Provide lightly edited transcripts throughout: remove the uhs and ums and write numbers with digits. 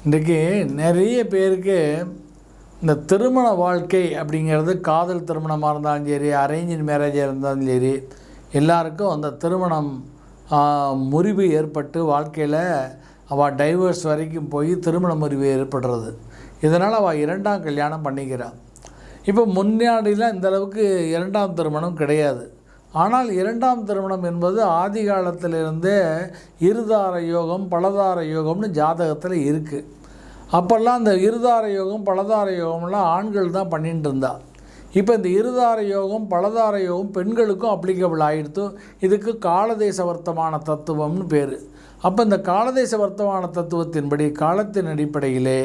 இன்றைக்கி நிறைய பேருக்கு இந்த திருமண வாழ்க்கை அப்படிங்கிறது காதல் திருமணமாக இருந்தாலும் சரி, அரேஞ்ச் மேரேஜாக இருந்தாலும் சரி, எல்லாருக்கும் அந்த திருமணம் முறிவு ஏற்பட்டு வாழ்க்கையில் அவள் டைவர்ஸ் வரைக்கும் போய் திருமண முறிவு ஏற்படுறது. இதனால் அவள் இரண்டாம் கல்யாணம் பண்ணிக்கிறாள். இப்போ முன்னாடிலாம் இந்தளவுக்கு இரண்டாம் திருமணம் கிடையாது. ஆனால் இரண்டாம் திருமணம் என்பது ஆதி காலத்திலிருந்தே இருதார யோகம் பலதார யோகம்னு ஜாதகத்தில் இருக்குது. அப்போல்லாம் இந்த இருதார யோகம் பலதார யோகம்லாம் ஆண்கள் தான் பண்ணிட்டு இருந்தா. இப்போ இந்த இருதார யோகம் பலதார யோகம் பெண்களுக்கும் அப்ளிகபிள் ஆகிடுத்து. இதுக்கு காலதேச வர்த்தமான தத்துவம்னு பேர். அப்போ இந்த காலதேச வர்த்தமான தத்துவத்தின்படி காலத்தின் அடிப்படையிலே,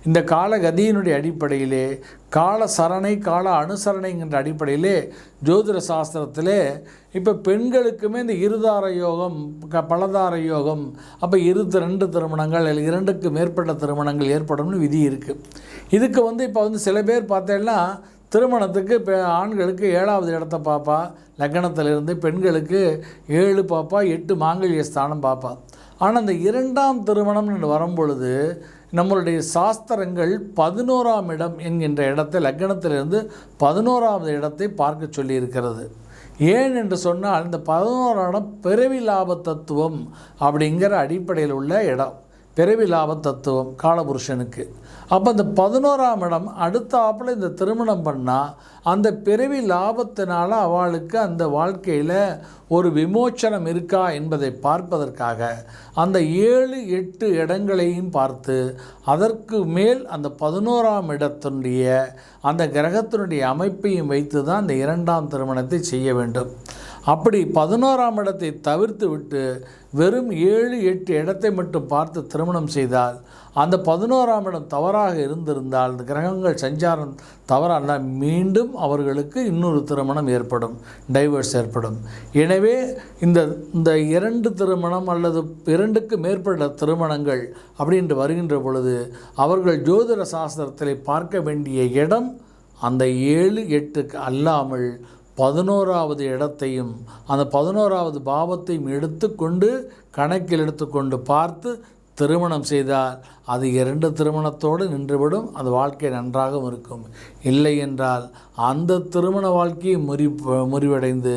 இந்த காலகதியினுடைய அடிப்படையிலே, கால சரணை கால அனுசரணைங்கிற அடிப்படையிலே ஜோதிட சாஸ்திரத்திலே இப்போ பெண்களுக்குமே இந்த இருதார யோகம் பலதார யோகம், அப்போ 2 திருமணங்கள் இல்லை 2க்கு மேற்பட்ட திருமணங்கள் ஏற்படும்னு விதி இருக்குது. இதுக்கு இப்போ சில பேர் பார்த்தேன்னா திருமணத்துக்கு ஆண்களுக்கு 7வது இடத்த பார்ப்பா லக்னத்திலிருந்து, பெண்களுக்கு 7 பார்ப்பா, 8 மாங்கல்ய ஸ்தானம் பார்ப்பா. ஆனால் இந்த 2ஆம் திருமணம்னு வரும்பொழுது நம்மளுடைய சாஸ்திரங்கள் 11ஆம் இடம் என்கின்ற இடத்தை லக்னத்திலிருந்து 11வது இடத்தை பார்க்க சொல்லியிருக்கிறது. ஏன் என்று சொன்னால் இந்த 11ஆம் இடம் பிறவி லாப தத்துவம் அப்படிங்கிற அடிப்படையில் உள்ள இடம். பிறவி லாப தத்துவம் காலபுருஷனுக்கு. அப்போ இந்த 11ஆம் இடம் அடுத்தாப்பில் இந்த திருமணம் பண்ணால் அந்த பிறவி லாபத்தினால் அவளுக்கு அந்த வாழ்க்கையில் ஒரு விமோச்சனம் இருக்கா என்பதை பார்ப்பதற்காக அந்த 7, 8 இடங்களையும் பார்த்து அதற்கு மேல் அந்த 11ஆம் இடத்தினுடைய அந்த கிரகத்தினுடைய அமைப்பையும் வைத்து தான் இந்த 2ஆம் திருமணத்தை செய்ய வேண்டும். அப்படி 11ஆம் இடத்தை தவிர்த்து விட்டு வெறும் 7, 8 இடத்தை மட்டும் பார்த்து திருமணம் செய்தால் அந்த 11ஆம் இடம் தவறாக இருந்திருந்தால், இந்த கிரகங்கள் சஞ்சாரம் தவறான மீண்டும் அவர்களுக்கு இன்னொரு திருமணம் ஏற்படும், டைவர்ஸ் ஏற்படும். எனவே இந்த 2 திருமணம் அல்லது 2க்கு மேற்பட்ட திருமணங்கள் அப்படின்று வருகின்ற பொழுது அவர்கள் ஜோதிட சாஸ்திரத்தில் பார்க்க வேண்டிய இடம் அந்த 7, 8க்கு அல்லாமல் 11வது இடத்தையும் அந்த 11வது பாவத்தையும் எடுத்துக்கொண்டு கணக்கில் எடுத்துக்கொண்டு பார்த்து திருமணம் செய்தால் அது 2 திருமணத்தோடு நின்றுவிடும். அந்த வாழ்க்கை நன்றாகவும் இருக்கும். இல்லை என்றால் அந்த திருமண வாழ்க்கையை முறிவடைந்து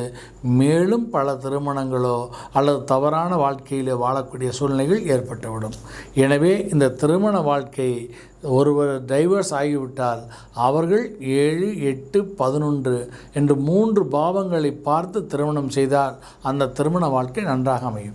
மேலும் பல திருமணங்களோ அல்லது தவறான வாழ்க்கையில் வாழக்கூடிய சூழ்நிலைகள் ஏற்பட்டுவிடும். எனவே இந்த திருமண வாழ்க்கை ஒருவர் டைவர்ஸ் ஆகிவிட்டால் அவர்கள் 7, 8, 11 என்று 3 பாவங்களை பார்த்து திருமணம் செய்தால் அந்த திருமண வாழ்க்கை நன்றாக அமையும்.